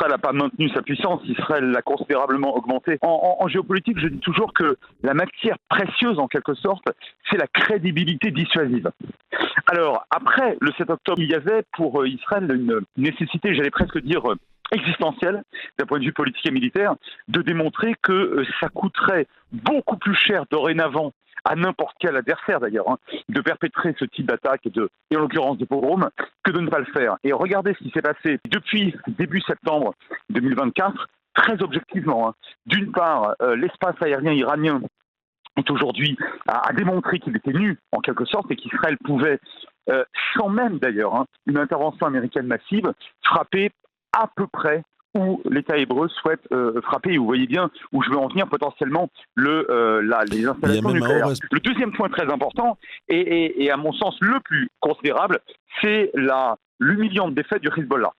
Israël n'a pas maintenu sa puissance, Israël l'a considérablement augmentée. En géopolitique, je dis toujours que la matière précieuse, en quelque sorte, c'est la crédibilité dissuasive. Alors, après le 7 octobre, il y avait pour Israël une nécessité, j'allais presque dire, existentielle, d'un point de vue politique et militaire, de démontrer que ça coûterait beaucoup plus cher dorénavant à n'importe quel adversaire d'ailleurs, de perpétrer ce type d'attaque et en l'occurrence de pogrom, que de ne pas le faire. Et regardez ce qui s'est passé depuis début septembre 2024, très objectivement. D'une part, l'espace aérien iranien est aujourd'hui à démontrer qu'il était nu, en quelque sorte, et qu'Israël pouvait, sans même d'ailleurs une intervention américaine massive, frapper à peu près où l'État hébreu souhaite frapper. Et vous voyez bien où je veux en venir potentiellement les installations nucléaires. Le deuxième point très important, et à mon sens le plus considérable, c'est l'humiliante défaite du Hezbollah.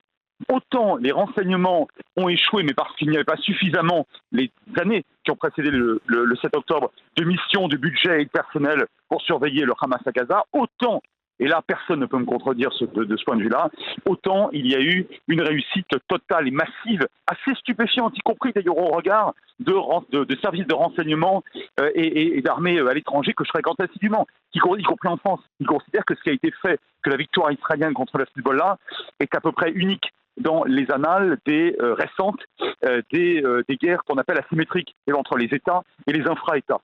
Autant les renseignements ont échoué, mais parce qu'il n'y avait pas suffisamment, les années qui ont précédé le 7 octobre, de missions, de budget et de personnel pour surveiller le Hamas à Gaza, autant, et là personne ne peut me contredire de ce point de vue-là, autant il y a eu une réussite totale et massive, assez stupéfiante, y compris d'ailleurs au regard de services de renseignement et d'armées à l'étranger que je fréquente assidûment, y compris en France. Ils considèrent que ce qui a été fait, que la victoire israélienne contre le Hezbollah est à peu près unique dans les annales récentes des guerres qu'on appelle asymétriques, entre les États et les infra-États.